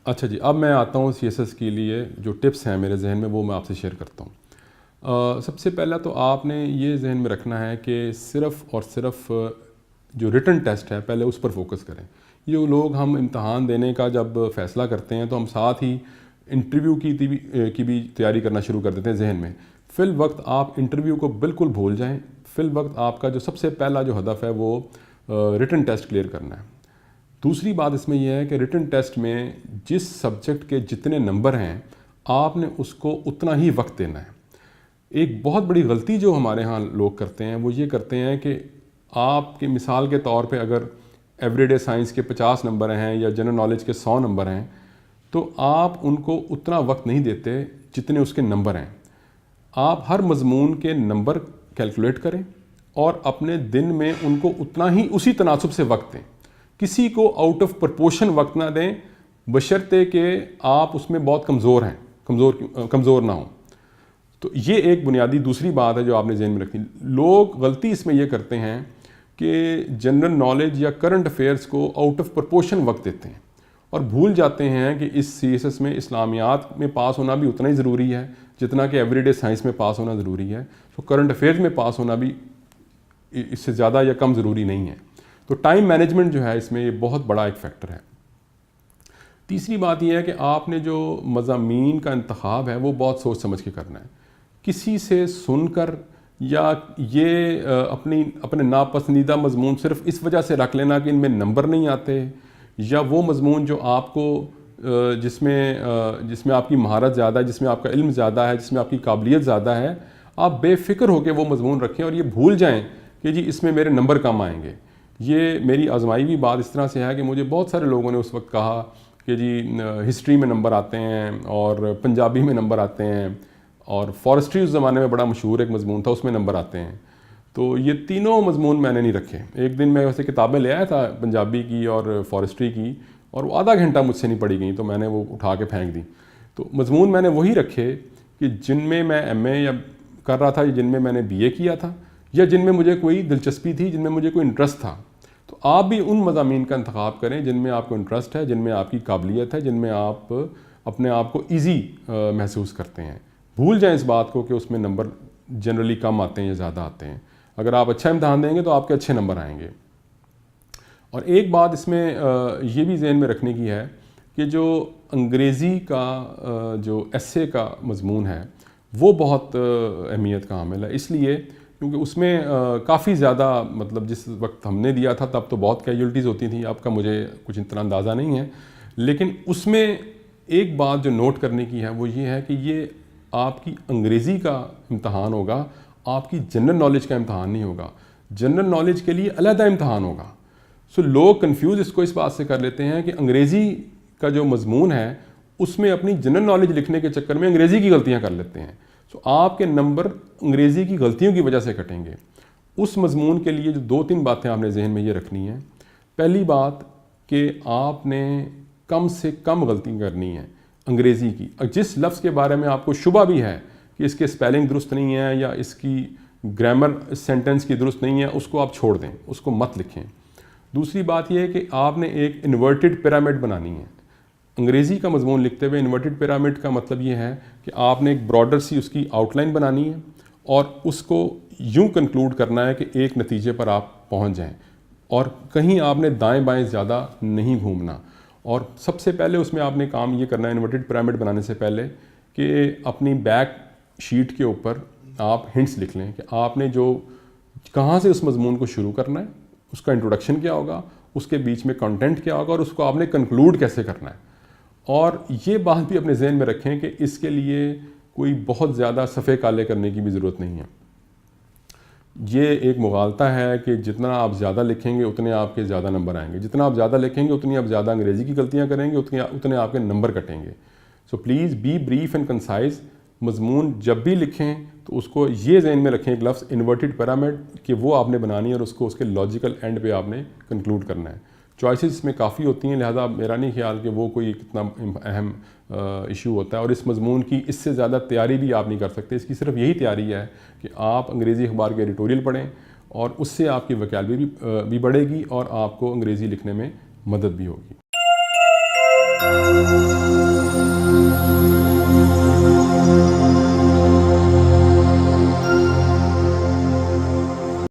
अच्छा जी, अब मैं आता हूँ CSS के लिए जो टिप्स हैं मेरे जहन में, वो मैं आपसे शेयर करता हूँ। सबसे पहला तो आपने ये जहन में रखना है कि सिर्फ़ और सिर्फ जो रिटन टेस्ट है पहले उस पर फोकस करें। ये लोग हम इम्तहान देने का जब फ़ैसला करते हैं तो हम साथ ही इंटरव्यू की भी तैयारी करना शुरू कर देते हैं जहन में। फ़िल वक्त आप इंटरव्यू को बिल्कुल भूल जाएं। फ़िल वक्त आपका जो सबसे पहला जो हदफ है वो रिटन टेस्ट क्लियर करना है। दूसरी बात इसमें यह है कि रिटन टेस्ट में जिस सब्जेक्ट के जितने नंबर हैं आपने उसको उतना ही वक्त देना है। एक बहुत बड़ी गलती जो हमारे यहाँ लोग करते हैं वो ये करते हैं कि आपके मिसाल के तौर पे अगर एवरीडे साइंस के 50 नंबर हैं या जनरल नॉलेज के 100 नंबर हैं तो आप उनको उतना वक्त नहीं देते जितने उसके नंबर हैं। आप हर मजमून के नंबर कैलकुलेट करें और अपने दिन में उनको उतना ही उसी तनासब से वक्त दें। किसी को आउट ऑफ प्रपोर्शन वक्त ना दें, बशर्ते कि आप उसमें बहुत कमज़ोर हैं, कमज़ोर ना हो। तो ये एक बुनियादी दूसरी बात है जो आपने जहन में रखनी। लोग गलती इसमें ये करते हैं कि जनरल नॉलेज या करंट अफेयर्स को आउट ऑफ प्रपोर्शन वक्त देते हैं और भूल जाते हैं कि इस CSS में इस्लामियात में पास होना भी उतना ही ज़रूरी है जितना कि एवरीडे साइंस में पास होना ज़रूरी है। तो करंट अफेयर्स में पास होना भी इससे ज़्यादा या कम ज़रूरी नहीं है। तो टाइम मैनेजमेंट जो है इसमें ये बहुत बड़ा एक फैक्टर है। तीसरी बात यह है कि आपने जो मज़ामीन का इंतखाब है वो बहुत सोच समझ के करना है। किसी से सुनकर या ये अपने नापसंदीदा मजमून सिर्फ इस वजह से रख लेना कि इनमें नंबर नहीं आते, या वो मजमून जो आपको जिसमें आपकी महारत ज़्यादा है, जिसमें आपका इल्म ज़्यादा है, जिसमें आपकी काबिलियत ज़्यादा है, आप बेफ़िक्र होकर वो मजमून रखें और ये भूल जाएं कि जी इसमें मेरे नंबर कम आएंगे। ये मेरी आजमाई हुई बात इस तरह से है कि मुझे बहुत सारे लोगों ने उस वक्त कहा कि जी हिस्ट्री में नंबर आते हैं और पंजाबी में नंबर आते हैं और फॉरेस्ट्री उस ज़माने में बड़ा मशहूर एक मजमून था, उसमें नंबर आते हैं। तो ये तीनों मजमून मैंने नहीं रखे। एक दिन मैं वैसे किताबें ले आया था पंजाबी की और फॉरेस्ट्री की, और वो आधा घंटा मुझसे नहीं पढ़ी गई, तो मैंने वो उठा के फेंक दी। तो मजमून मैंने वही रखे कि जिनमें मैं MA या कर रहा था, जिनमें मैंने BA किया था, या जिनमें मुझे कोई दिलचस्पी थी, जिनमें मुझे कोई इंटरेस्ट था। तो आप भी उन मज़ामीन का इंतखाब करें जिनमें आपको इंटरेस्ट है, जिनमें आपकी काबिलियत है, जिनमें आप अपने आप को ईजी महसूस करते हैं। भूल जाएं इस बात को कि उसमें नंबर जनरली कम आते हैं या ज़्यादा आते हैं। अगर आप अच्छा इम्तहान देंगे तो आपके अच्छे नंबर आएंगे। और एक बात इसमें ये भी जहन में रखने की है कि जो अंग्रेज़ी का जो एस्से का मजमून है वो बहुत अहमियत का हामिल है, इसलिए क्योंकि उसमें काफ़ी ज़्यादा, मतलब जिस वक्त हमने दिया था तब तो बहुत कैजुअल्टीज़ होती थी, अब का मुझे कुछ इतना अंदाज़ा नहीं है, लेकिन उसमें एक बात जो नोट करने की है वो ये है कि ये आपकी अंग्रेज़ी का इम्तहान होगा, आपकी जनरल नॉलेज का इम्तहान नहीं होगा। जनरल नॉलेज के लिए अलहदा इम्तहान होगा। सो लोग कंफ्यूज इसको इस बात से कर लेते हैं कि अंग्रेज़ी का जो मजमून है उसमें अपनी जनरल नॉलेज लिखने के चक्कर में अंग्रेज़ी की गलतियां कर लेते हैं। सो आपके नंबर अंग्रेज़ी की गलतियों की वजह से कटेंगे। उस मजमून के लिए जो 2-3 बातें आपने जहन में ये रखनी है। पहली बात कि आपने कम से कम गलती करनी है अंग्रेज़ी की। जिस लफ्ज़ के बारे में आपको शुबा भी है कि इसके स्पेलिंग दुरुस्त नहीं है या इसकी ग्रामर सेंटेंस की दुरुस्त नहीं है, उसको आप छोड़ दें, उसको मत लिखें। दूसरी बात यह है कि आपने एक इन्वर्टेड पिरामिड बनानी है। अंग्रेज़ी का मजमून लिखते हुए इन्वर्टेड पिरामिड का मतलब ये है कि आपने एक ब्रॉडर सी उसकी आउटलाइन बनानी है और उसको यूं कंक्लूड करना है कि एक नतीजे पर आप पहुंच जाएं, और कहीं आपने दाएं बाएं ज़्यादा नहीं घूमना। और सबसे पहले उसमें आपने काम ये करना है इन्वर्टेड पिरामिड बनाने से पहले कि अपनी बैक शीट के ऊपर आप हिंट्स लिख लें कि आपने जो कहाँ से उस मजमून को शुरू करना है, उसका इंट्रोडक्शन क्या होगा, उसके बीच में कंटेंट क्या होगा और उसको आपने कंक्लूड कैसे करना है। और ये बात भी अपने जहन में रखें कि इसके लिए कोई बहुत ज़्यादा सफ़े काले करने की भी ज़रूरत नहीं है। ये एक मुगालता है कि जितना आप ज़्यादा लिखेंगे उतने आपके ज़्यादा नंबर आएंगे, जितना आप ज़्यादा लिखेंगे उतनी आप ज़्यादा अंग्रेज़ी की गलतियाँ करेंगे, उतने आपके नंबर कटेंगे। So please be brief and concise. मजमून जब भी लिखें तो उसको ये जहन में रखें एक लफ्ज़ इन्वर्टेड पिरामिड कि वो आपने बनानी है और उसको उसके लॉजिकल एंड पे आपने कंक्लूड करना है। चॉइसेस इसमें काफ़ी होती हैं, लिहाजा मेरा नहीं ख्याल कि वो कोई कितना अहम इशू होता है। और इस मजमून की इससे ज़्यादा तैयारी भी आप नहीं कर सकते। इसकी सिर्फ यही तैयारी है कि आप अंग्रेज़ी अखबार के एडिटोरियल पढ़ें और उससे आपकी वकालबी भी बढ़ेगी और आपको अंग्रेज़ी लिखने में मदद भी होगी। ہے۔